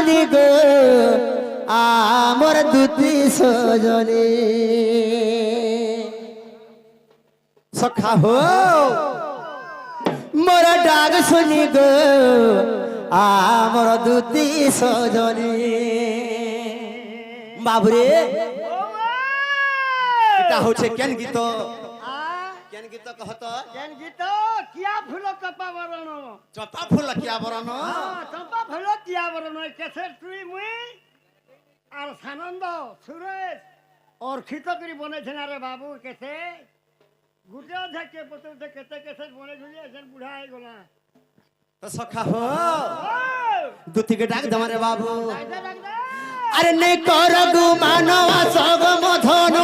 শুনি গো আমার দুটি সজনী সখা হো মোর ডাক শুনি গো আমার দুটি সজনী বাবুরে এটা হচ্ছে কেন গীত কেন গীত কহত কেন গীত কিয়া ফুল চপা বরণ চপা ফুল কিয়া বরণ চপা ফুল কিয়া বরণ কেছে তুই মুই আর সানন্দ সুরেশ অর্খিত করে বনেছেন আরে বাবু কেছে গুটে থেকে পতর থেকে কেতে কেছে বনে ঝুলি আছেন বুড়া হয়ে গলা তো সখা হো দুটিকে ডাক দমারে বাবু আরে নেই কর গু মানবা সগ মধন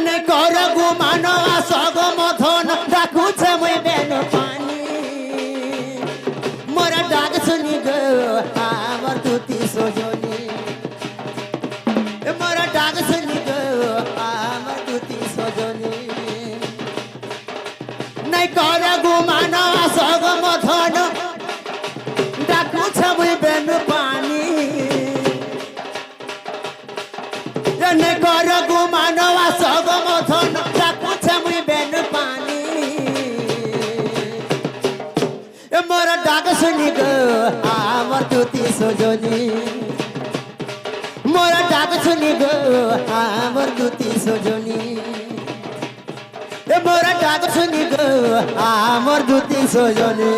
নেই কর গু মানবা সগ মধন ডাকুছে মুই বেন পানি মোরা ডাক শুনি গো আমার দুটি সজনী মোরা ডাক শুনি গো আমার দুটি সজনী নাই কর গু মানবা সগ মধন ডাকুছে মুই বেন পানি নে কর গু মানবা সগ মধন ডাকুছে মুই বেন পানি মোর ডাক শুনি গো আমার দুটি সজনী মোর ডাক শুনি গো আমার দুটি সজনী মোর ডাক শুনি গো আমার দুটি সজনী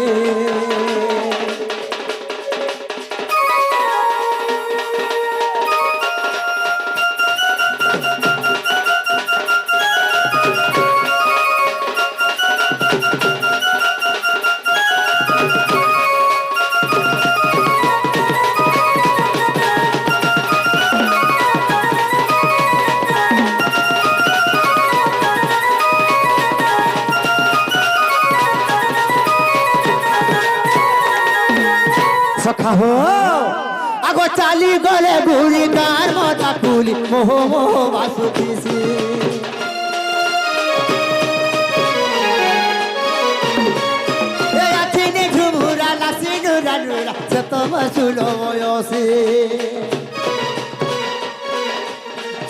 সখা হো আগো চালি গলে বুড়ি গার মজা কুলি মোহ মোহ বাসুতিসি এ আছিনে ঝুমুরা লাসিনু রানুরা যত বসুলো বয়সে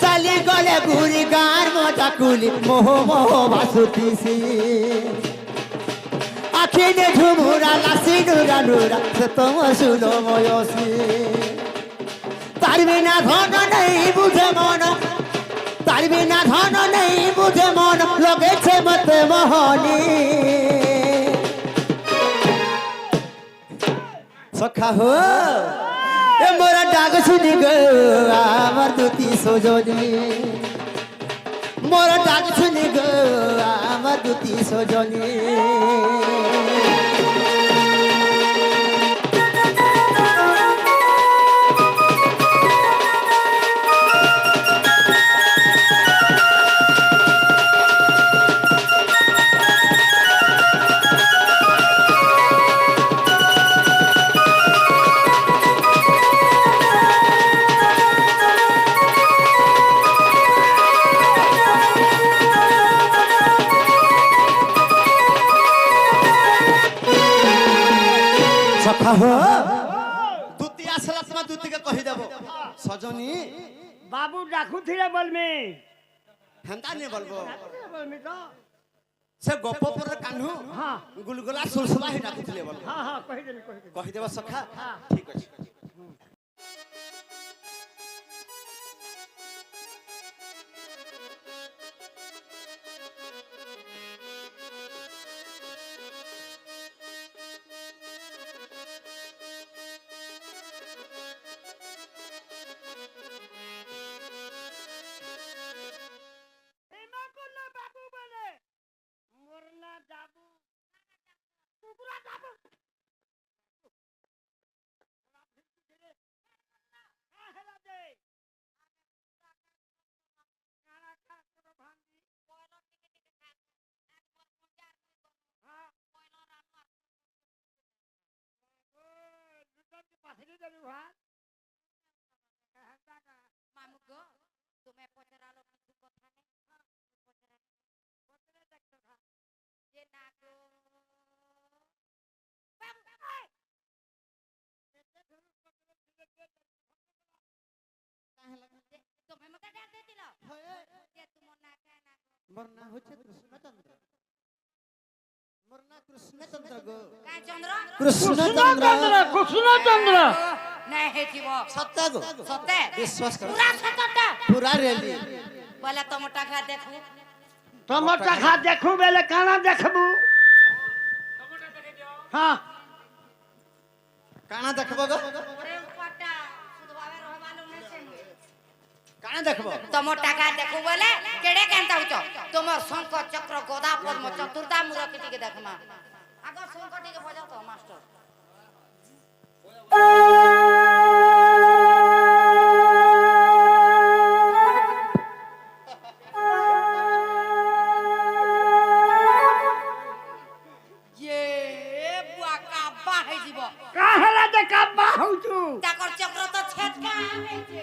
চালি গলে বুড়ি গার মজা কুলি মোহ মোহ বাসুতিসি আখিনে ঝুমুরা লাসিনু রানুরা সে তোমার শুনো ময়সি তার বিনা ধন নেই বুঝে মন তার বিনা ধন নেই বুঝে মন লগেছে মতে মোহনী সখা হো এ মোরা ডাক শুনি গো আমার দুটি সজনী মোর ডাক শুনি গো আমার দুটি সজনী সখা হো দুটি আসলা তোমার দুটিকে কহি দেব সজনী বাবু ডাকুথিলে বলমি হেন্তা নিয়ে বলবো বলমি তো সে গপ পরে কানু হ্যাঁ গুলগুলা সুলসুলা হি ডাকুথিলে বলবো হ্যাঁ হ্যাঁ কহিদেবি কহিদেবি কহি দেব সখা হ্যাঁ ঠিক আছে বাবু বলে Morna যাবু Kukura যাবু Mamu go, tume poceralo কিছু কথা নেই poceralo দেখছো খা যে না গো মোর নাম হচ্ছে কৃষ্ণচন্দ্র। মোর নাম কৃষ্ণচন্দ্র গো। কাই চন্দ্র কৃষ্ণচন্দ্র। কৃষ্ণচন্দ্র নাই হেতিব সত্য গো। সতে বিশ্বাস কর। পুরা সতটা পুরা রেলি। বলে তোম টাকা দেখু তোমার টাকা দেখু বেলে কানা দেখবু হ্যাঁ কানা দেখব গো। ওরে উপরটা শুধু ভাবে রহবালো নেছেন কানা দেখব। তোম টাকা দেখু বলে কেড়ে কেনতা হইছ তোমার শঙ্খ চক্র গদা পদ্ম চতুর্দা মূরতি টিকে দেখমা আগর শঙ্খ টিকে বজাও তো মাস্টার ये बुआ का बाहे जीव কাহেলা দে কাব্বা হউছু তাকর চক্র তো ছেটকা হইছে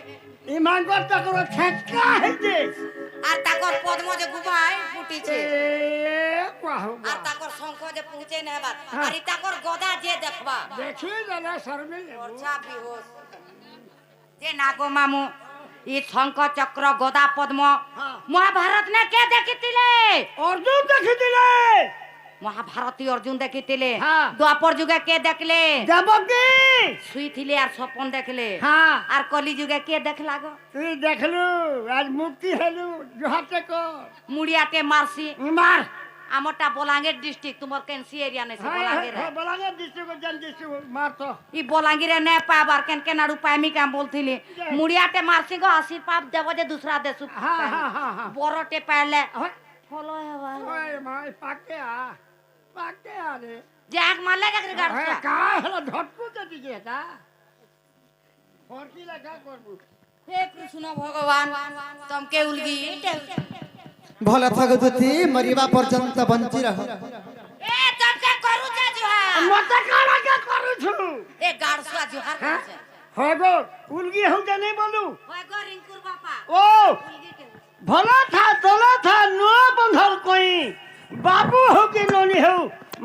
ইমানগর চক্র ছেটকা হইছে আর তাকর পদ্ম যে গুবাই ফুটিছে কাহু আর তাকর শঙ্খ যে পৌঁছে নেবার আর ই তাকর গদা যে দেখবা দেখি জানা শর্মে বর্ষা বিহোস যে নাগো মামু ই শঙ্খ চক্র গদা পদ্ম হ্যাঁ। মহাভারত নে কে দেখিতিলে অর্জুন দেখি দিলে মহাভারতী অর্জুন দেখিতিলে হ্যাঁ। দ্বাপর যুগে কে দেখলে দেবকী শুইছিলে আর স্বপন দেখলে হ্যাঁ আর কলি যুগে কে দেখলা গো তুই দেখলু আজ মুক্তি হেলু জহাতে কর মুড়িয়াকে মারছি মার আমারটা বলাঙ্গীর ডিস্ট্রিক্ট তোমার কেনসি এরিয়া নেছে বলাঙ্গীর বলাঙ্গীর ডিস্ট্রিক্ট জান ডিস্ট্রিক্ট মার তো ই বলাঙ্গীরে নে পাবার কেন কেন আরু পাইমি কাম বলছিলি মুড়িয়াতে মারছি গো আসি পাপ দেব যে দুসরা দেশ হ্যাঁ হ্যাঁ হ্যাঁ হ্যাঁ বড়টে পাইলে ওই ফলো হেবা মাই পাকে রে যে এক মারলে দেখরি গাড়ছা কা হলো ঝটপুতে দিকে এটা ফরকি লাগা করবু হে কৃষ্ণ ভগবান তমকে উলগি ভলে থাকো তুতি মরিবা পর্যন্ত বঞ্চি রহ। এ তমকে করু যে জোহার মতে কারা কে করুছু এ গাড়ছা জোহার হ্যাঁ করছে হগো উলগি হউতে নেই বলু হয় গো রিঙ্কুর বাপা ও উলগি কে ভলা থা নো বন্ধল কই বাবু হউ কি ননি হউ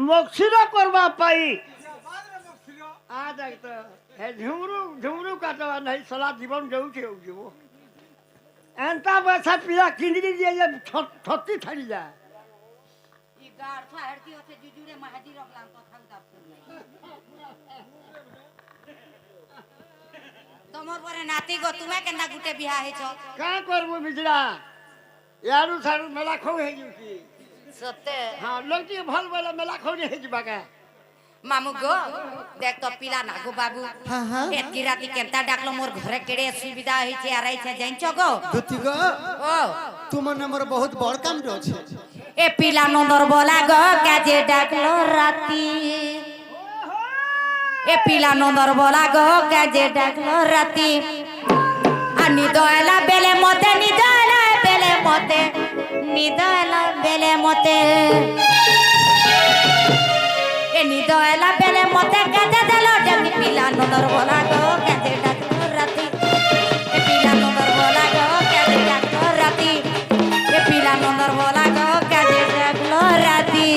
মকসির করবা পাই আ দেখ তো হে ঝুমরু কাটবা নাই সারা জীবন যাউছে হউ জীব এন্তা বসা পিলা কিনি দিয়ে যে ছত্তি ছাড়ি যা ই গাড়ছা হেড়তি হচ্ছে জুজুরে মাহাজি রাখলাম কথান কাপ তোমার পরে নাতি গো তুমি কেনা গুটে বিয়া হইছ কা করবো বিজড়া ইয়ারু সারু মেলা খৌ হয়ে যাউছি সত্যি হ্যাঁ লোক দিয়ে ভাল বলে মেলা খৌ হয়ে যাবা কা মামু গো দেখ তো পিলা না গো বাবু হ্যাঁ হ্যাঁ এতকি রাতি কেনতা ডাকলো মোর ঘরে কেড়ে সুবিধা হইছে আর আইছে জানছ গো তুতি গো ও তোমার নামর বহুত বড় কাম আছে। এ পিলা নন্দর বলা গো কাজে ডাকলো রাতি এ পিলা নন্দর বলা গো কাজে ডাকলো রাতি আর নিদ এলা বেলে মতে নিদ এলা বেলে মতে নিদ এলা বেলে মতে এ নিদ এলা বেলে মতে কাজে দিল ডাকি পিলা নন্দর বলা গো কাজে ডাকলো রাতি এ পিলা নন্দর বলা গো কাজে ডাকলো রাতি এ পিলা নন্দর বলা গো কাজে ডাকলো রাতি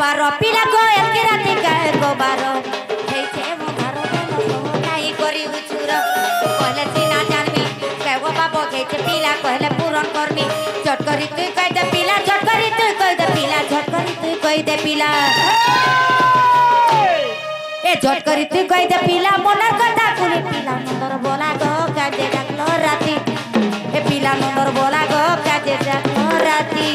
বারো পিলা গো এতকি রাতি গায়ে গো বারো হেইছে মো ঘর নাই করি উচুর কইলে সিনা জানবি কেও বাবু হেইছে পিলা কইলে পূরণ করবি ঝট করি তুই কই দে পিলা ঝট করি তুই কই দে পিলা ঝট করি তুই কই দে পিলা এ ঝট করি তুই কই দে পিলা মনের কথা শুনি পিলা নন্দর বলা গো কাজে ডাকলো রাতি এ পিলা নন্দর বলা গো কাজে ডাকলো রাতি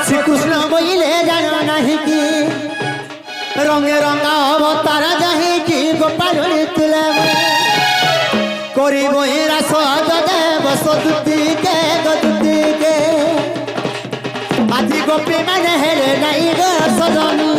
শ্রীকৃষ্ণ বইলে জানো নাহি কি রঙে রঙা অবতার যাহি কি গোপাল তুলে করিব রাস দেব সদুতিকে গদুতিকে আজি গোপী মানে হেরে নাই গো সজনী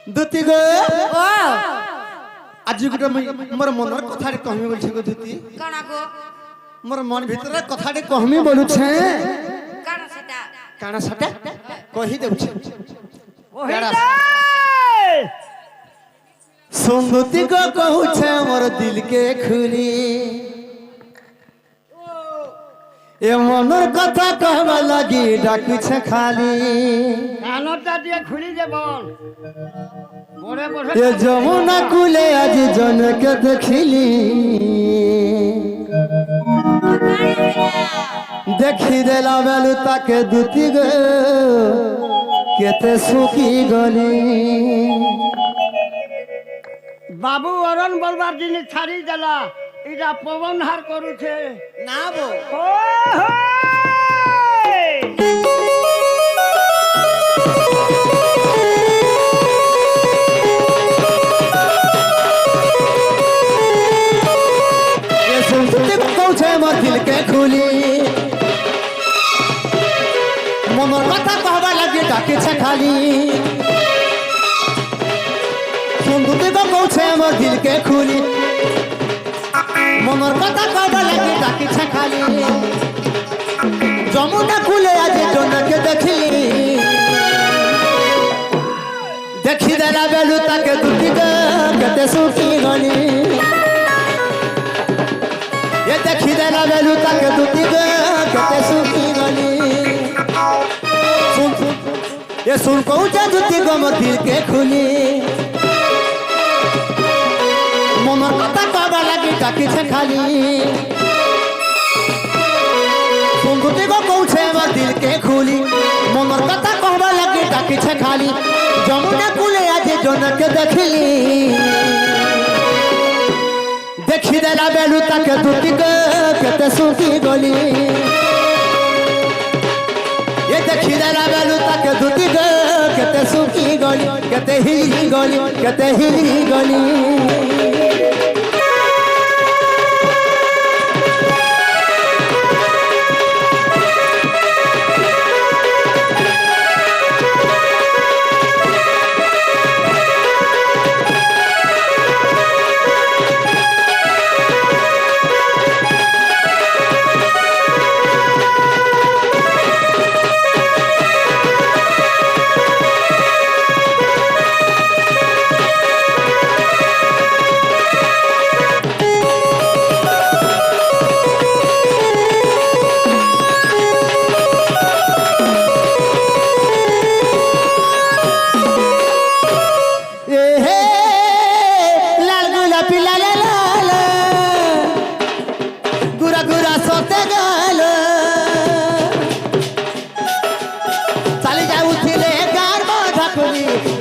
দুতি গো ও আজি গোটে মোর মনের কথাটি কহমি বলছে গো দুতি কানা গো মোর মন ভিতরে কথাটি কহমি বলুছে কানা সেটা কাଣା সেটা কহি দেউছে সুন্দুতি গো কহুছে মোর দিল কে খুলি এ মনের কথা কহবা লাগি ডাকুছে খালি কানটা দিয়ে খুলি যে বল বড়ে বসে এ যমুনা কুলে আজ জনকে দেখিলি দেখি দেলা বেলু তাকে দুতি গো কেতে সুখী গলি বাবু অরণ বলবার জিনিস ছাড়ি দেলা এটা পবন হার করুছে না বো ও ये सुनते कौछे मोर दिल के खुली মনের কথা কহবা লাগে ডাকিছে খালি সুন্দুতি গো কৌছে মোর দিল কে খুলি মনের কথা কহবা লাগে ডাকিছে খালি যমুনা কুলে আজ জনকে দেখিলি দেখি দেলা বেলু তাকে দুটি গো কেতে সুখী গলি ये देखी देला बेलू ताके दुती गो केते सुखी गली सुन ये सुन कहूचे दुती गो मोर दिल के खुली মনের কথা কবা লাগি ডাকিছে খালি সুন্দুতি গো কৌছে আমার দিল কে খুলি মনের কথা কবা লাগি ডাকিছে খালি যমুনা কুলে আজ জনকে দেখিলি দেখি দেলা বেলু তাকে দুটি গো কেতে সুখী গলি এ দেখি দেলা বেলু তাকে দুটি গো কেতে সুখী গলি কেতে হিলি গলি কেতে হিলি গলি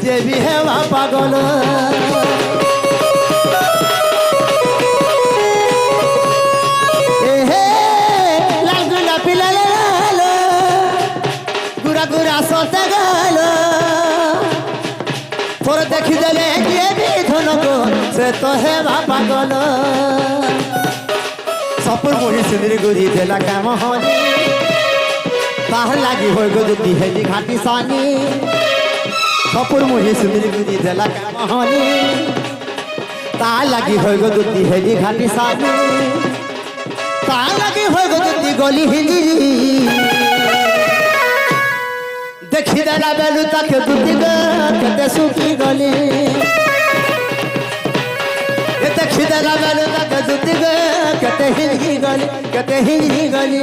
যে বিহেবা পাগল এহে লাল গোলাপি লাল লাল গুড়া গুড়া সতে গেল পরে দেখি দেলে গিয়ে বিধনক সে তো হেবা পাগল সপুর মুড়ি সিঁদুরি গুড়ি দেলা কাম হনি তাহার লাগি হয়ে গো দুটি হেজি ঘাটি সানি সপুর মুড়ি সিঁদুরি গুড়ি দেলা কাম হনি তাহার লাগি হয়ে গো দুটি হেজি ঘাটি সানি তাহার লাগি হয়ে গো দুটি গলি হিজিরি দেখি দেলা বেলু তাকে দুটি গো কেতে সুখী গলি দেখি দেলা বেলু তাকে দুটি গো কেতে হিলি গলি কেতে হিলি গলি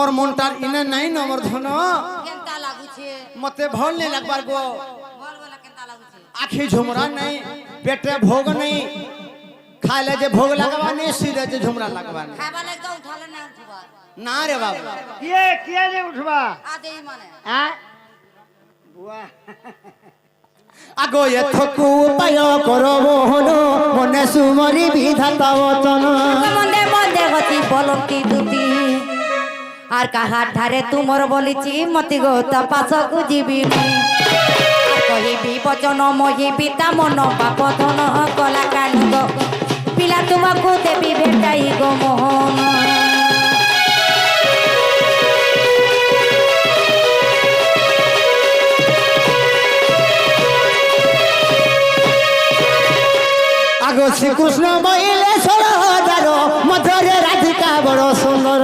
মোর মনটার ইনে নাই ন মোর ধন কেনতা লাগুছে মতে ভাল নাই লাগবার গো বল বল কেনতা লাগুছে আখি ঝুমরা নাই পেটে ভোগ নাই খাইলে যে ভোগ লাগবা নেই সিরে যে ঝুমরা লাগবা নেই খাইবা লাগতো উঠালে না উঠবা না রে বাবা কিয়ে যে উঠবা আদেই মানে হ্যাঁ বুয়া আগো এথকু উপায় করব হলো মনে সুমরি বিধাতা বচন মন্দে মন্দে গতি বলতি দুতি আর কাহার ধারে তুমর বলিছি মতি গো তা পাছকু ଯିବି ମୁଁ আর কহিবি বচন মহিবি তা মন পাপ ধন কলা কানুগ পিলা তোমাকু দেবি ভেটাই গো মোহন আগো শ্রীকৃষ্ণ বইলে সরদার মধ্যরে রাধিকা বড় সুন্দর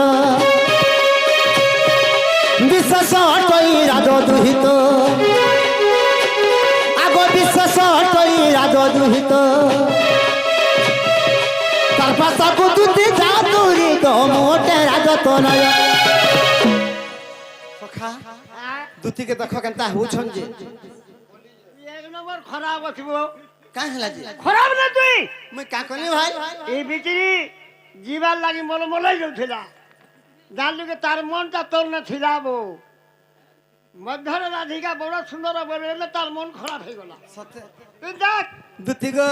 বিশ্বাস অটই রাজ দুহিত আগো বিশ্বাস অটই রাজ দুহিত তার পাশাকু দুটি জাতুরি তো মোটে রাজত নয় সখা দুটিকে দেখো কেনতা হউছন যে এক নম্বর খরাপ আছিব কাই হেলা যে খরাপ না তুই মই কা কলি ভাই এই ভিতরি জীবার লাগি মল মলাই যাচ্ছিলা জানলুকে তার মনটা তোর না ছিলাবো মধ্যরে রাধিকা বড় সুন্দর বলে তার মন খারাপ হয়ে গেল সত্যি তুই দেখ দুতি গো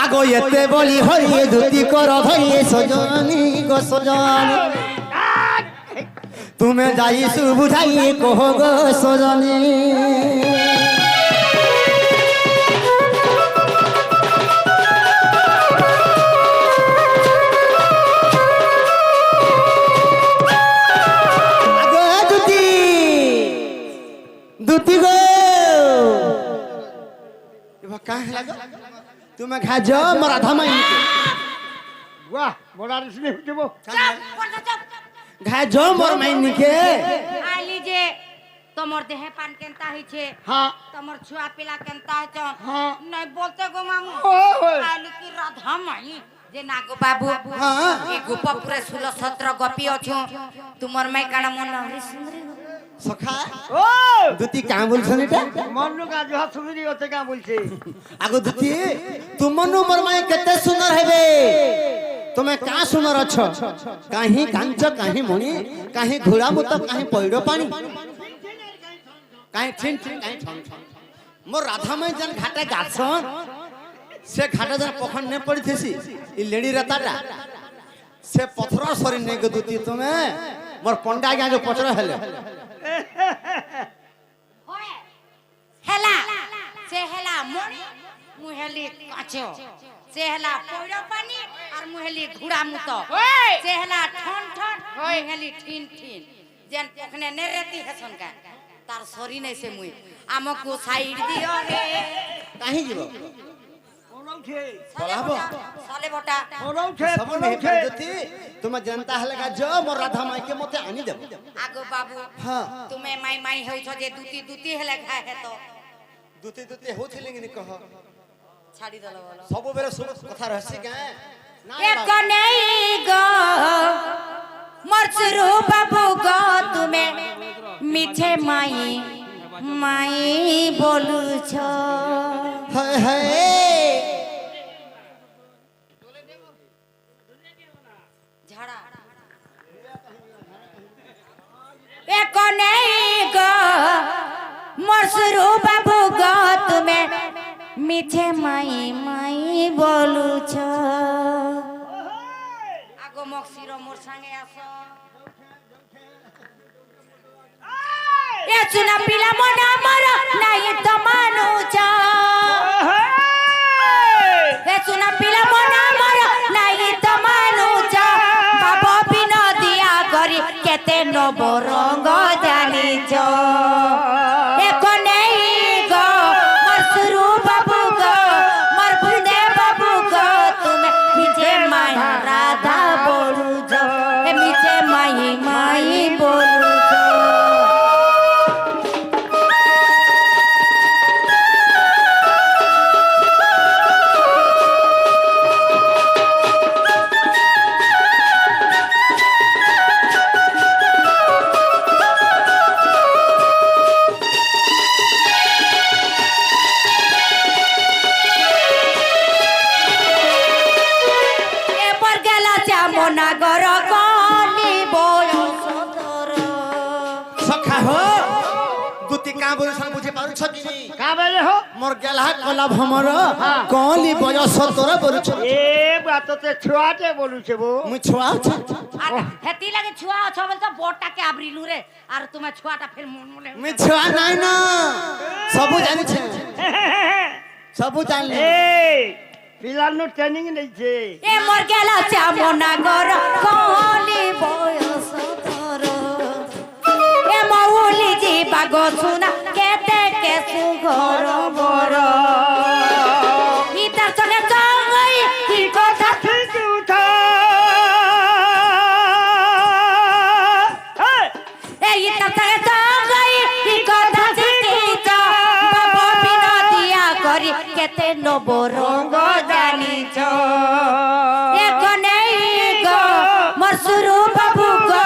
আগো এতে বলি হরিয়ে দুতি কর ধরিয়ে সজনী গো সজনী তুমি যাইছু বুঝাই কহ গো সজনী আগো দুতি দুতি গো এবার কাহে লাগো তুমি খাজ মোর রাধা মাই বাহ বড় রিসনি উঠিব খাজ মোর মাইনিকে আইলি যে তোমার দেহে পান কেনতা হইছে হ্যাঁ তোমার ছুয়া পিলা কেনতা হইছে হ্যাঁ। নাই বলতে গো মামু ওই। আইলি কি রাধা মাই যে না গো বাবু হ্যাঁ। এই গোপপুরে 16-17 গপি অছো তোমার মাই কানা মন হরি সুন্দরী সখা ও দুতি কা বলছন এটা মন্নু কা জহা সুন্দরী হতে কা বলছে আগো দুতি তুমনু মোর মাই কেতে সুন্দর হেবে তুমি কা সুন্দর অছ কাহি কাঞ্চ কাহি মণি কাহি ঘোড়া মুত কাহি পইড় পানি কাহি ঠিন ঠিন কাহি ঠন ঠন মোর রাধা মাই জান ঘাটে গাছন সে ঘাটে জান পখন নে পড়িতেছি ই লেডি রাতাটা সে পথর সরি নে গো দুতি তুমি মোর পন্ডা আগে আগে পচর হেলে হেলা সে হেলা মনি মুহেলি কাছো সে হেলা পয়রা পানি আর মুহেলি ঘুড়া মুত সে হেলা ঠন ঠন মুহেলি ঠিন ঠিন যেন ওখানে নেরেতি হেসন কা তার সরি নাই সে মুই আমকু সাইড দিও রে কাহি যাব ওনৌঠে পলাবো সালে বটা ওনৌঠে सब नहीं पर ज्योति तुम जनता हले का जो मोर राधा माई के मते आनी देब আগো বাবু हां তুমি মাই মাই হইছ যে দুতি দুতি হেলে খায় হে তো दुते दुते होथिले कि कह ছাড়ি দল বলো सब बेरे सब कथा रहसी का এক নেই গো মরসুরু বাবু গো তুমি মিছে মাই মাই বলুছ हाय हाय ঝাড়া এক নেই গো মরসুরু বাবু গো তুমি মিছে মাই মাই বলুছ আগো মক্সির মোর সঙ্গে আসো এ চুনা পিলা মন আমার নাই তো মানুষ এ চুনা পিলা মন আমার নাই তো মানুষ বাবা বিন দিয়া করি কেতে নব রঙ জানিছ এক নেই গো মরসুরু বাবু গো মর বুদে বাবু গো তুমি মিছে মাই রাধা বলুছ এ মিছে মাই মাই বলুছ সখা হো দুতি কা বলছন বুঝি পারছ কি নি কা বেলে হো মোর গেলা কলা ভমর কলি বয়স তোর বলছ এ বাততে ছুয়াতে বলুছে বো মুই ছোয়া আছে আর হেতি লাগে ছুয়া অছ বল তো বড়টাকে আবরিলু রে আর তুমি ছুয়াটা ফের মনে মুই ছোয়া নাই না সবু জানিছে সবু জানলে এই পিলানো ট্রেনিং নেইছে এ মোর গেলা চামনা গর কলি বয়স তোর এ মৌলি জিবা গো শুনা কেতে কেসু ঘর বর ইতার চলে জঙ্গই কি কথা ঠিক উঠা এ ইতার চলে জঙ্গই কি কথা শিখিছ বাবা বিনতিয়া করি কেতে নব রঙ্গ জানিছ এ কনেই গো মোর সুরু বাবু গো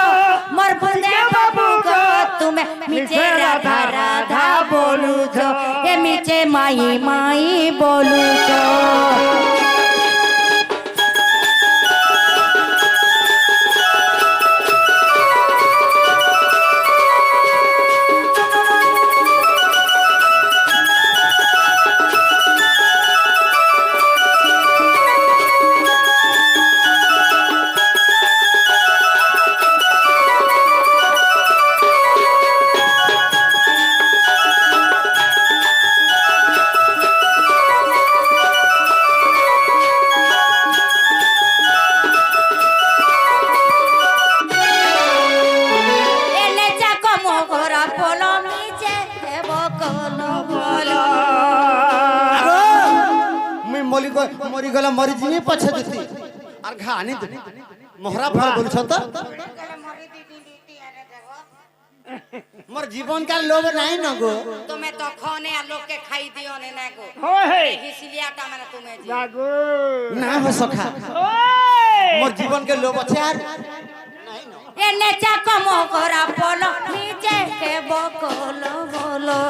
মোর বুন্দে বাবু গো তুমি মিছে রাধা রাধা বলুছ এ মিছে মাই মাই বলুছ এনে চাক মোহরা পলো মিছে বকল বলো মুই মরি গলা মরি জিনি পছে দিতি আর ঘা আনি দিতি মোহরা ফল বলছ তো মোর জীবন কাল লোভ নাই ন গো তুমি তখনে লোককে খাই দিও নে না গো ওহে হিসিলিয়াটা মানে তুমি জি লাগো না হো সখা ওই মোর জীবন কে লোভ আছে আর এনে চাক মোহরা পলো মিছে বকল বলো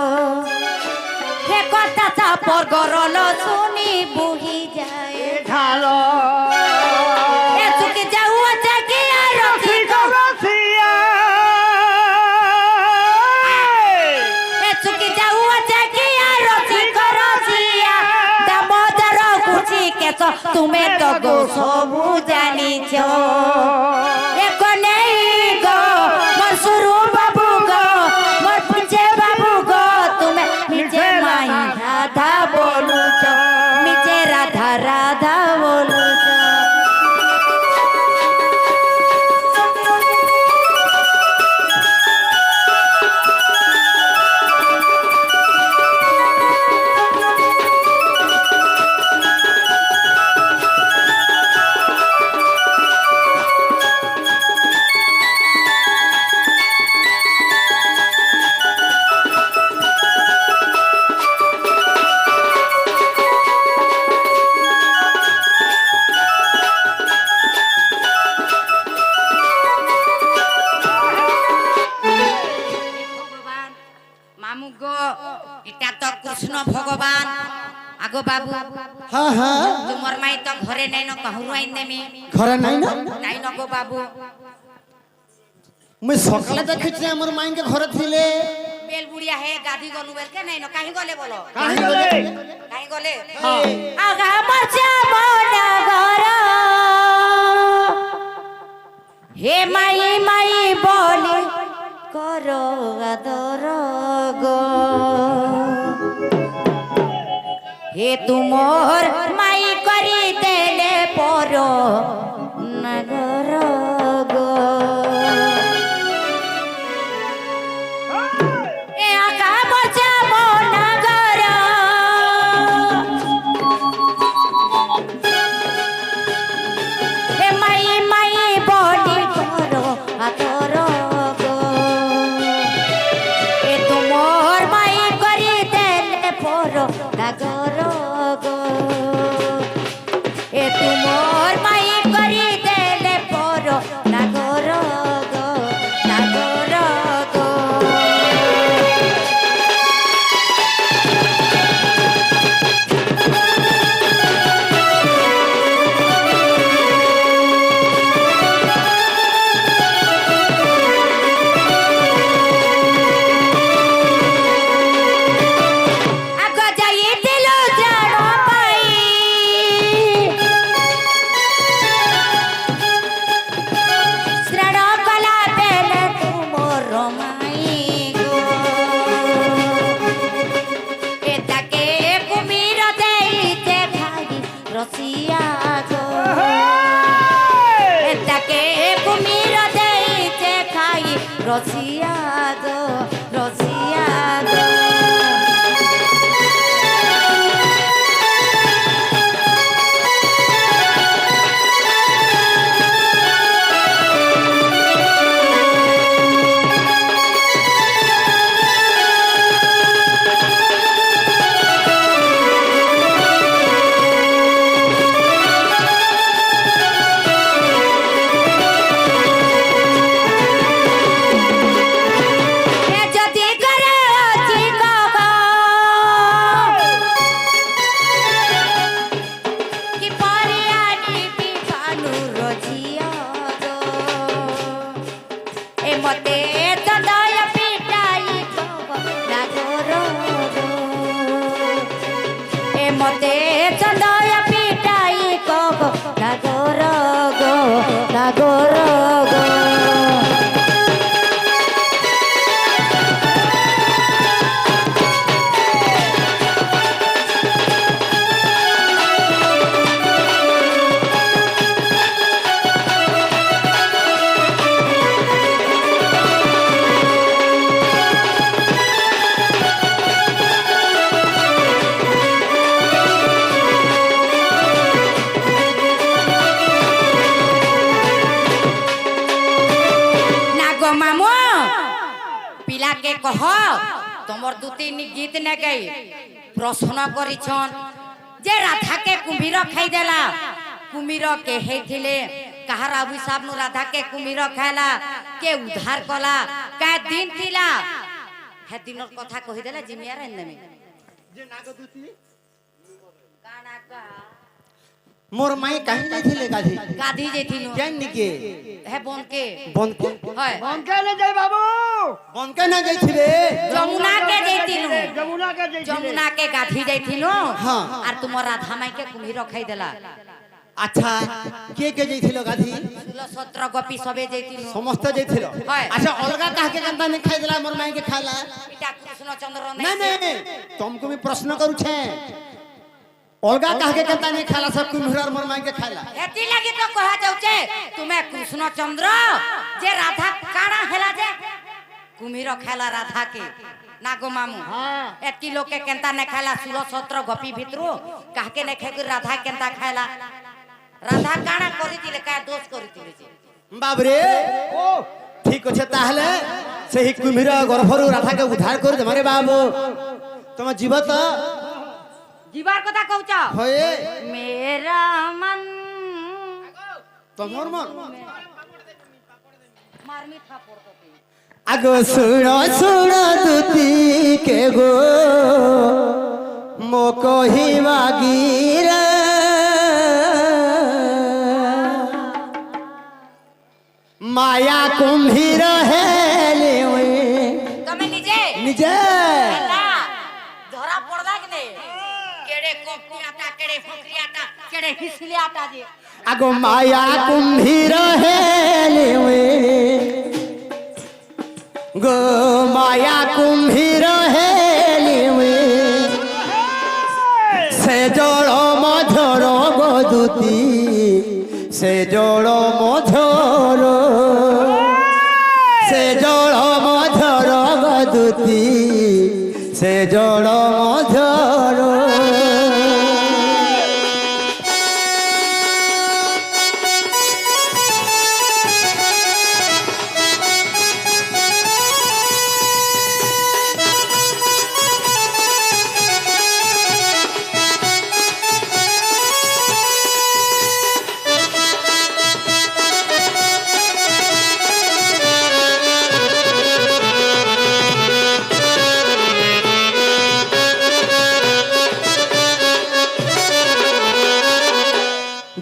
হে কথা চাপর গরল শুনি বুহি যায় ঢালো এ চুকি যাও জাকি আর রকি রসিয়া এ চুকি যাও জাকি আর রকি করছিয়া দামোদর কুচি কেছ তুমি তো গো সবু জানিছ এ কনেই গো মোর সুরু বাবু গো মোর পুচে বাবু গো তুমি মিছে মাই রাধা বলুছ মিছে রাধা রাধা বলুছ ভগবান মামু গো এটা তো কৃষ্ণ ভগবান আগো বাবু হ্যাঁ হ্যাঁ তোমার মাই তো ঘরে নাই ন কাহুরু আইন নেমি ঘরে নাই না নাই ন গো বাবু মুই সকালে দেখেছি আমার মাইকে ঘরে থিলে বেল বুড়িয়া হে গাধি গলু বেল কে নাই ন কাহি গলে বলো কাহি গলে কাহি গলে হ্যাঁ আগা মচা মোনা ঘর হে মাই মাই বলি করো আদর গো হে তুমোর মাই করি দেলে পর নগর গো এ আগা মচা মোনা ঘর হে মাই মাই বলি করো আদর গো এ তুমোর মাই করি দেলে পর নগর গো এ তুমোর মাই করি রসিয়া গো তাকে কুমির দেইছে খাই রসিয়া গো রসিয়া গো মতে চন্দয়া পিটাই কব নাগর গো নাগর গো মামু পিলাকে কহ তোমার দু তিন গীত নে গাই প্রশ্ন করিছন যে রাধাকে কুম্ভীর খাইদেলা কুমির কে হেইছিলে কাহার অভিশাপ নু রাধাকে কুমির খাইলা কে উদ্ধার কলা কা দিন থিলা হে দিনর কথা কহিদেলা জিমিয়ার এন্দেমি যে নাগদূতি কানাকা মোর মাই কাহি যাইছিলে গাধি গাধি যেতিনু জানি কে হে বনকে বনকে হয় বনকে নে যাই বাবু বনকে না যাইছিলে যমুনাকে যেতিনু যমুনাকে যাই যমুনাকে গাধি যাইতিনু হ্যাঁ। আর তোমার রাধা মাইকে কুম্ভীর খাই দেলা আচ্ছা কে যাইছিল গাধি 16-17 গোপী সবে যাইতিনু সমস্ত যাইছিল হয়। আচ্ছা অলগা কাহকে কেনতা নে খাইদেলা মোর মাইকে খাইলা এটা কৃষ্ণচন্দ্র না না तुमको मैं प्रश्न करू छे অলগা কাহকে কেনতা নে খাইলা सब कुम्भीर मोर माइके खाइला এতি লাগি তো কহা যাউছে তুমি কৃষ্ণচন্দ্র যে রাধা কানা হেলা যে কুম্ভীর খেলা রাধা কে নাগো মামু হ্যাঁ এতি লোকে কেনতা নে খাইলা 16-17 গোপী ভিতরু কাহকে নে খাই রাধা কেনতা খাইলা রাধা কানা করি দিলে কা দোষ করি দিলে বাবরে ও ঠিক আছে তাহলে সেই কুম্ভীর গর্ভরু রাধাকে উদ্ধার করে দে মারে বাবু তোমার জীব তো জীবার কথা কউছ হয়ে মেরা মন তোমার মন মারমি থাপড় তোকে আগো শুণ দুতি কে গো মো কহিবা গিরা মায়া কুম্ভীর হেলে তুমি নিজে নিজে না ধরা পড়লা কি নে কেড়ে কোপটি আটা কেড়ে ফকরি আটা কেড়ে হিসলি আটা যে আগো মায়া কুম্ভীর হেলে গো মায়া কুম্ভীর হেলে সে জল মধুর গদুতি সে জল মধুর সে জল মধুর গদুতি সে জল মধুর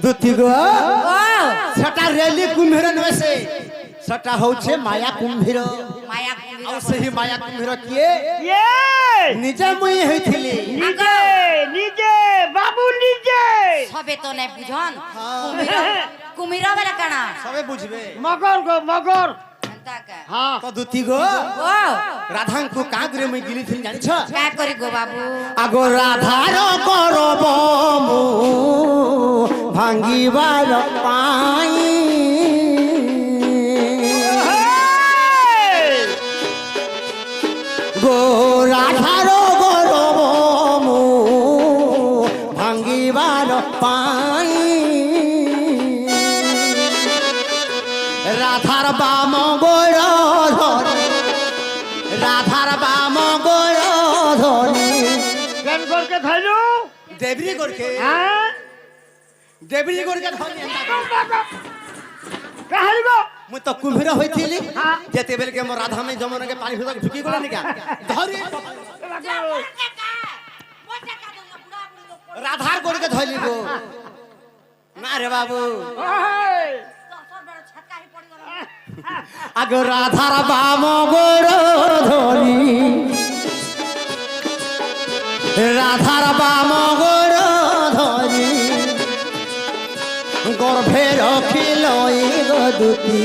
দুতি গো ও সেটা রেলি কুম্ভীর নয় সে সেটা হচ্ছে মায়া কুম্ভীর মায়া আর সেই মায়া কুম্ভীর কিয়ে ইয়ে নিজে মুই হইছিলি নিজে নিজে বাবু নিজে সবে তো নাই বুঝন কুমির কুমির বেলা কানা সবে বুঝবে মগর গো মগর তাকা হ্যাঁ তো দুতি গো ও রাধাঙ্কু কা করে মই গিলিছিল জানিছ কা করি গো বাবু আগো রাধার করব মু ভাঙ্গিবার পাই গো রাধার করব মু ভাঙ্গিবার পাই রাধার বাম গোর ধরে রাধার বাম গোর ধরে কেন করকে ধইলু দেবরি করকে হ্যাঁ দেবরি করকে ধরে কাহারিব মুই তো কুম্ভীর হইছিলি হ্যাঁ। যেতে বেলকে মোর রাধা মে যমুনাকে পানি ভিতর ঢুকি গলা নিকা ধরে রাধার করকে ধইলি গো না রে বাবু আগে রাধার বাম গোর ধরি রাধার বাম গোর ধরি গর্ভে রখিল দুতি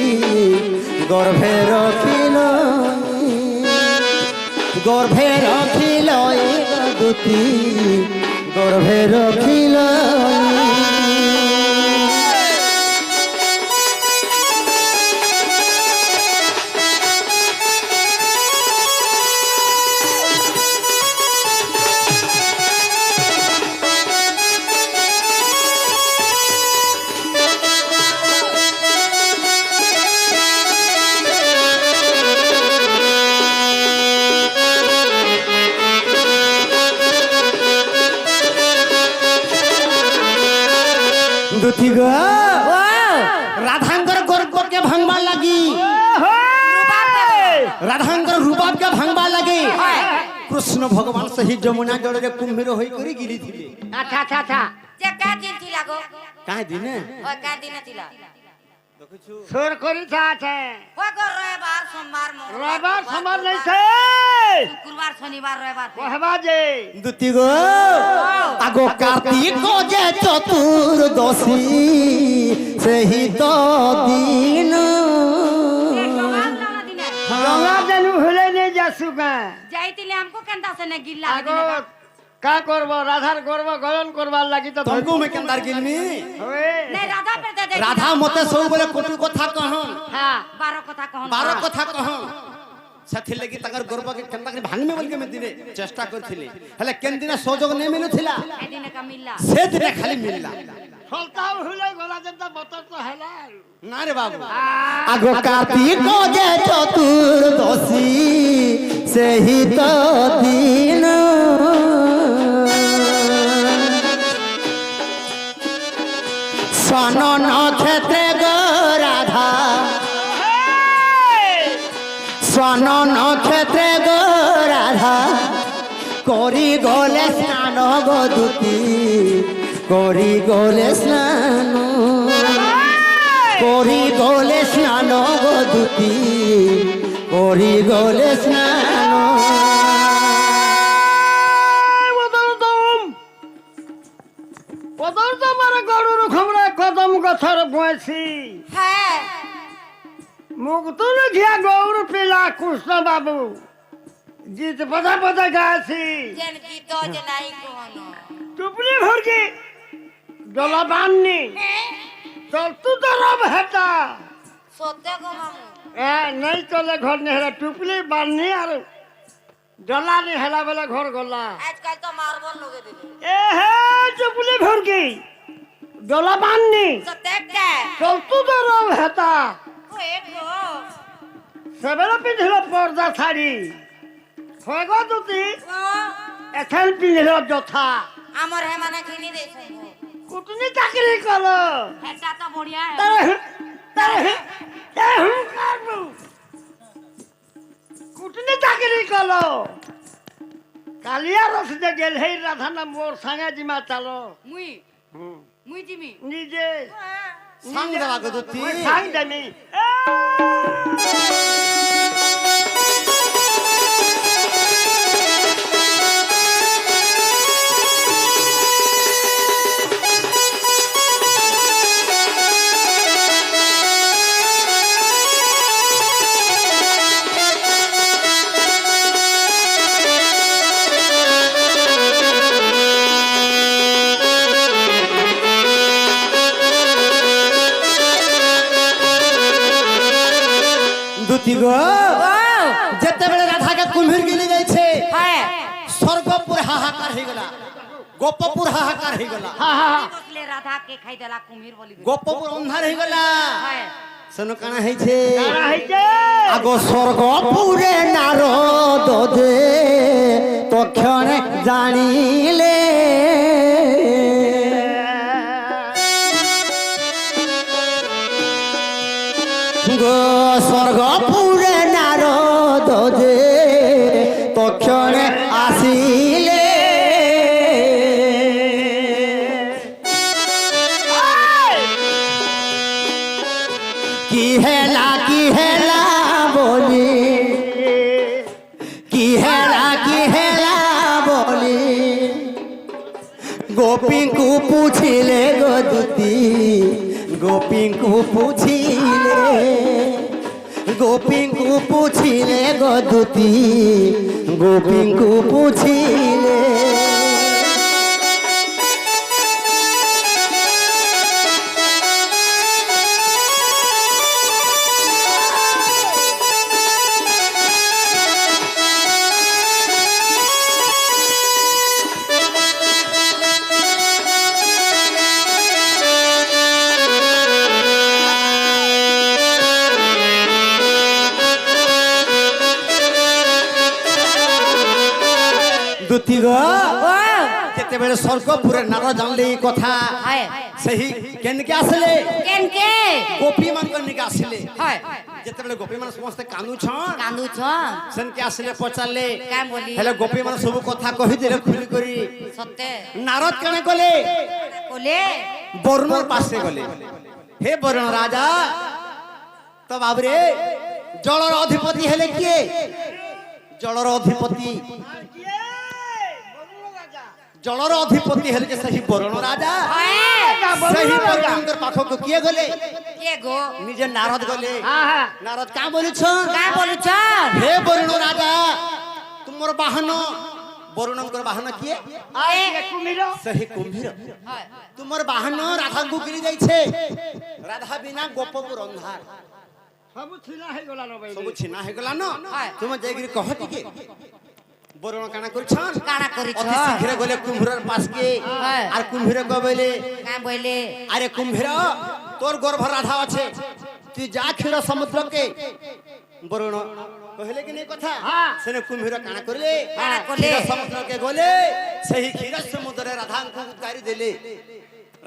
গর্ভে রখিল গর্ভে রখিল দুতি গর্ভে রখিল দুতি গো রাধাঙ্কর গর্বকে ভাঙবার লাগি রাধাঙ্কর রূপাবকে ভাঙবার লাগি কৃষ্ণ ভগবান সেই যমুনা জଳରେ কুম্ভীর হই করি গিলিଥିଲେ আচ্ছা আচ্ছা আচ্ছা যে কা দিন ছিলা গো কাহে দিনে ও কা দিন ছিলা দেখুছু সুর করিছা আছে ও গো রবিবার সোমবার মঙ্গলবার রবিবার সমাজ নাইছে শুক্রবার শনিবার রবিবার কহবা যে দুতি গো আগো কার্তিক যে চতুর্দশী সেই তো দিন গঙ্গা জানু হলে নেই যাসু কা যাইতিলে আমকো কেনতা সে না গিল্লা আগো কা করব রাধার করব গলন করবার লাগি তো তমকু মে কেন্দার গিলমি হয়ে নাই রাধা পেতে দেখ রাধা মতে সব বলে কটু কথা কহ হ্যাঁ 12 কথা কহন 12 কথা কহ সাথে লাগি তাকর গর্বকে কেন্তা করে ভাঙমে বলকে মে দিনে চেষ্টা করছিলি হেলে কেন দিনে সুযোগ নে মিলুছিলা এদিনে কা মিল্লা সে দিনে খালি মিললা সলতাও হলে গলা যেটা বতর তো হেলা না রে বাবু আগো কার্তিক যে চতুর্দশী সেই তো দিন সন নক্ষত্রে গো রাধা সন নক্ষত্রে গো রাধা করি গলে স্নান গো দুতি করি গলে স্নান করি গলে স্নান গো দুতি করি গলে স্নান বদল তো মারে গরুর খমরা কদম গছর বয়সী হ্যাঁ মুক্তুল ঘিয়া গৌর পিলা কৃষ্ণ বাবু জিত পদা পদা গাছি যেন গীত যে নাই কোন টুপলি ভরকি ডলা বাননি চল তু দরব হেতা সত্য গো মামু এ নাই চলে ঘর নে হেলা টুপলি বাননি আর ডলা নি হেলা বেলা ঘর গলা আজকাল তো মার্বল লগে দিলে এ হে টুপলি ভরকি ডলা বাননি সত্য কে চল তু দরব হেতা ওয়ে গো সেবেলা পিঁধিল পর্দা শাড়ি হয়ে গো দুটি ও এখন পিঁধিল যথা আমার হে মানে কিনি দেছে কুটুনি চাকরি করো এটা তো বড়িয়া কুটুনি চাকরি করো কালিয়া রসিদে গেল হেই রাধা নাম মোর সাঙ্গা জিমা চালো মুই মুই জিমি নিজে সাং দেবা গো দুতি সাং দেমি গো ও যেতেবেলে রাধাকে কুম্ভীর গিলি যাইছে হ্যাঁ স্বর্গপুর হাহাকার হয়ে গলা গোপপুর হাহাকার হয়ে গলা বসলে রাধা কে খাই দেলা কুমির বলি গোপপুর ଅନ୍ଧାର হয়ে গলা হ্যাঁ শোনো কানা হয়েছে কারা হইছে আগো স্বর্গপুরে নারদ দে তক্ষণে জানিলে গো স্বর্গপুরে নারদ দে তক্ষণে আসিলে কি হেলা বলি কি হেলা বলি গোপীଙ୍କୁ পুছিলে গো দুতি গোপীଙ୍କୁ পুছিলে গো দুতি গোপীଙ୍କୁ পুছিলে দুতি গো ও যেতেবেলে স্বর্গপুরের নার জানলে এই কথা হ্যাঁ সেই কেনকে আসলে কেন কে গোপী মানকর নিকে আসলে হয় যেতেবেলে গোপী মানে সমস্ত কান্দুছ কান্দুছ সেনকে আসলে পচারলে কাম বলি হেলে গোপী মানে সব কথা কহিদেলে খুলি করি সত্যে নারদ কেন গলে কোলে বরুণর পাশে গলে হে বরুণ রাজা তো বাবরে জলর অধিপতি হেলে কিয়ে জলর অধিপতি জলর অধিপতি হেলে যে সেই বরুণ রাজা হয় সেই বরুণর পাখক কিয়ে গলে কে গো নিজে নারদ গলে নারদ কা বলিছ কা বলুছ হে বরুণ রাজা তোমার বাহন বরুণঙ্কর বাহন কিয়ে কুমির সেই কুম্ভীর হয় তোমার বাহন রাধাঙ্কু গিরি যাইছে রাধা বিনা গোপপুর ଅନ୍ଧାର সব ছিনা হয়ে গলা নবাই ସବୁ ଛିନା ହେଇଗଲା ନ হয়। ତୁମେ ଯାଇକିରି କହ ଟିକେ ବରୁଣ କାଣା କରିଛନ୍ কানা করিছ ଅତି ଶୀଘ୍ର ଗଲେ କୁମ୍ଭୀରର ପାଶକେ হয়। আর কুম্ভীর কবলে কা বইলে আরে কুম্ভীর তোর গর্ভ রাধা আছে তুই যা ক্ষীর সমুদ্রকে বরুণ কহিলে কি নেই কথা সেনে কুম্ভীর কাଣା করলে কাଣା কলে? ক্ষীর সমুদ্রকে গলে সেই ক্ষীর সমুদ্রে রাধাঙ্কু উতারি দেলে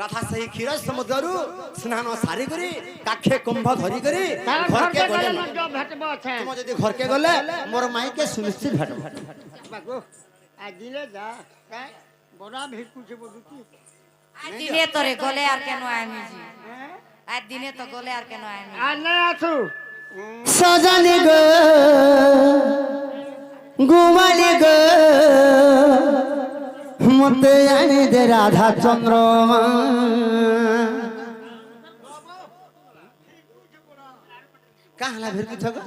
রাধা সেই ক্ষীর সমুদ্রରୁ স্নান সারি করি কাক্ষে কুম্ভ ধরি করি ঘরকে গলে না। ভেটব আছে তুমি যদি ঘরকে গলে মোর মাইকে সুনিশ্চিত ভেট বাগো আজ দিলে যা বড়া ভিড়কুছে বলুকি আজ দিনে তোরে গলে আর কেন আইমিছি আজ দিনে তো গলে আর কেন আইমি আর না আছু সজানি গো গুমালি গো মতে আনি দে রাধা চন্দ্রমা কাহলা ভিড় কি ছগো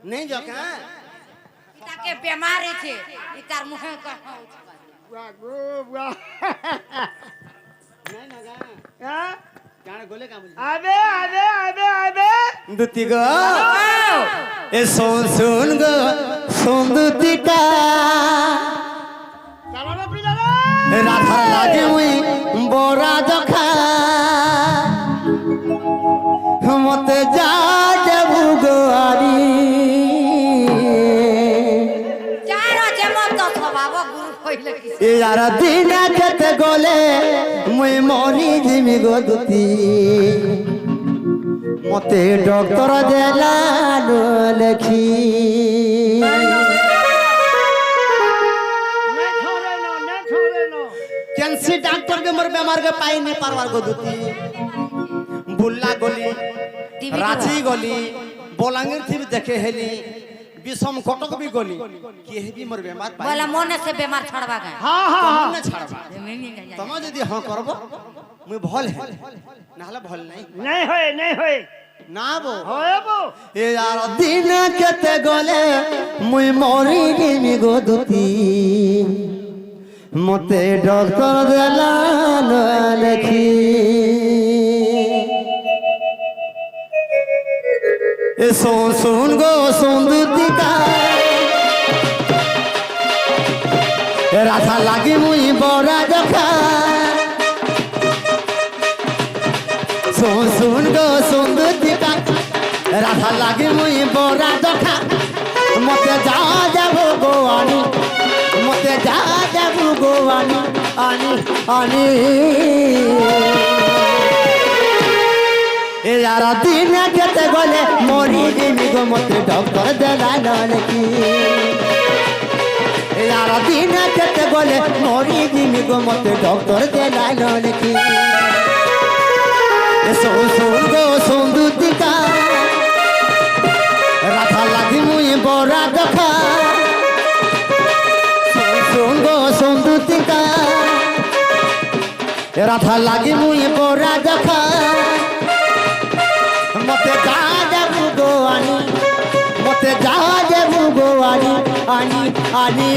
নেই যো কা তাকে বেমার আছে তার মুখে কথা বাগো বা নাই না গা হ্যাঁ কানা গলে কা বলি আবে দুতি গো এ শুন গো শুন দুতিটা চলো না পিলারে রাধার লাগে মুই বড়া দখা মতে যা দেবু গোয়ারি চার যেমন তো স্বভাব গুরু কইলে কি এ আর দিন খেতে গলে মুই মরি জিমি গো দুতি মতে ডক্টর দেলা লেখি নে ছড়ে ন कैंसी डॉक्टर के मोर बीमार के पाई नहीं पारवार गो दुती बुल्ला गली रांची गली बोलांगीर थी भी देखे हेली विषम कटक भी गली के भी मोर बीमार पाई बोला मने से बेमार छड़वा गए तमने छाड़बा तम जदी हां करबो मुई भल है नाला भल नहीं नहीं होए ना बो होएबो ए यार दिन केते गले मुई मरी गेमी गो दुती मते डॉक्टर देला লেখি এ শোন শোন গো সুন্দরিকা রাধা লাগি মুই বড়া দেখা শোন শোন গো সুন্দরিকা রাধা লাগি মুই বড়া দেখা মতে যা যাব গো আনি মতে যা যাব গো আনি আনি আনি এ যারা দিন যেতে গলে মরি দিবি গো মতে ডক্টর দেলা নাকি এ যারা দিন যেতে গলে মরি দিবি গো মতে ডক্টর দেলা নাকি শোন শোন গো সুন্দরিকা রাধা লাগি মুই বড়া দেখা শোন শোন গো সুন্দরিকা রাধা লাগি মুই বড়া দেখা মতে যা যাবু গো আনি মতে যা যাবু গো আনি আনি আনি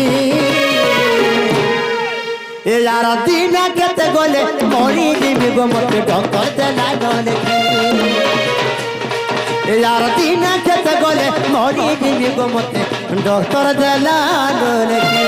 এ যারা দিন কেতে গলে মরি দিবি গো মতে ডক্টর দেলা নাকি এ যারা দিন কেতে গলে মরি দিবি গো মতে ডক্টর দেলা নাকি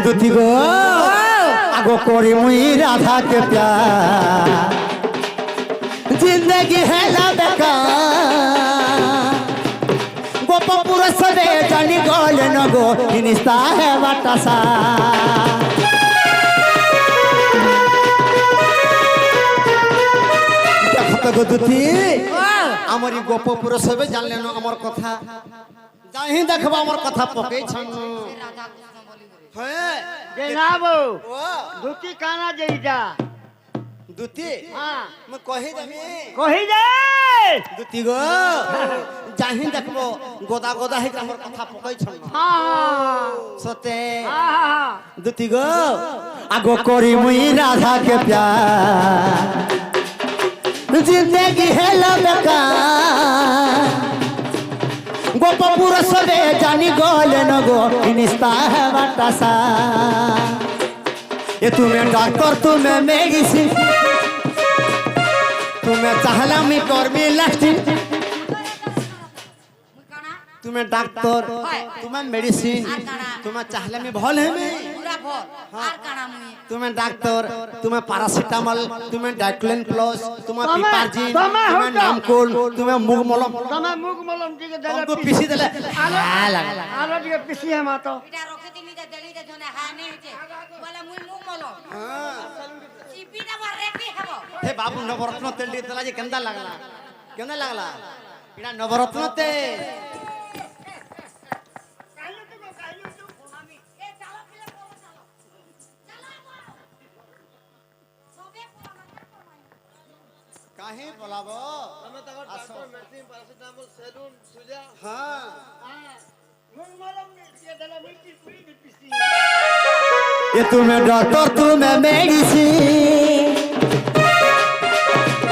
দুটি গো আগো করি মুই রাধা के प्यार जिंदगी है ना बेकार गोपपुर सदे जानी गोल न गो निस्ता है वाटसा देखो गो दुती আমারি গোপপুর সবে জানলে না আমার কথা যাই দেখবা আমার কথা পকেই ছন হ্যাঁ জনাবো দুটি কানা যেইটা দুতি হ্যাঁ মই কহি দেমি কহি দে দুতি গো যাহি দেখবো গোদা গোদা হে আমার কথা পকাই ছন হ্যাঁ সতে হ্যাঁ দুতি গো আগো করি মুই রাধা के प्यार जिंदगी है लबका गोपपुर सदे जानी गोले न गो निस्ता है वाटसा ये तुम्हें डॉक्टर तुम्हें मेडिसिन तुम्हें चाहला मी कर्मी लास्टिंग तुम्हें डॉक्टर तुम्हें मेडिसिन तुम्हें चाहला मी भल है मैं तुम्हें डॉक्टर तुम्हें पैरासिटामल तुम्हें डाइक्लोन प्लस तुम्हें पिपारजिन तुम्हें नामकोल तुम्हें मुग मलम তুমি মুখ মলম দিকে দেলে हमको पीसी देले আলো দিকে পিছি হে মাতো এটা রকে দিনি দে দেলি দে জনে হা নেই হইছে বলে মুই মুখ মলো চিপিটা মারে কি হবো हे बाबू नवरत्न तेल दी तला जे केंदा लागला इडा नवरत्न ते এ চালো পিলে বলো চালো চালো সবে काहे बोलाबो আমি তো ডাক্তার মেডিসিন প্যারাসিটামল সেলুন সুজা हां মুখ মলম দিকে দেলে মিটি পুরি পিছি ये तुम्हें डॉक्टर तुम्हें मेडिसिन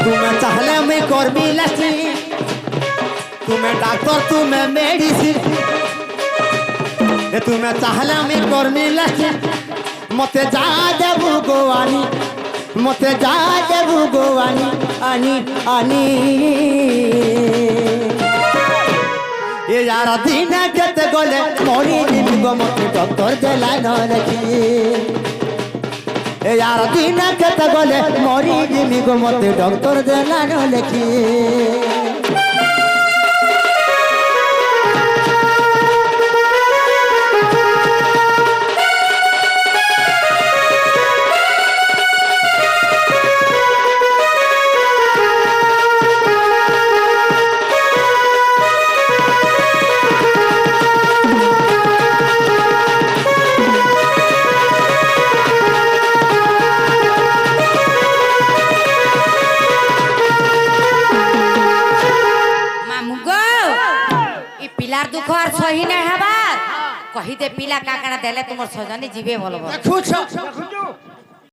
तुम्हें चाहले मैं कर्मी लासी तुम्हें डॉक्टर तुम्हें मेडिसिन ये तुम्हें चाहले मैं कर्मी लासी मते जा देबू गोवानी मते जा देबू गोवानी आनी आनी ये यारा दिन केते गले मरी दिबी गो मते डॉक्टर देला नाकी ए यारा दिन केते गले मरी दिबी गो मते डॉक्टर देला नाकी সহি না হেবার কহিদে পিলা কাকাড়া দেলে তোমার সজনী জিবে বলব দেখুছ দেখুଛୁ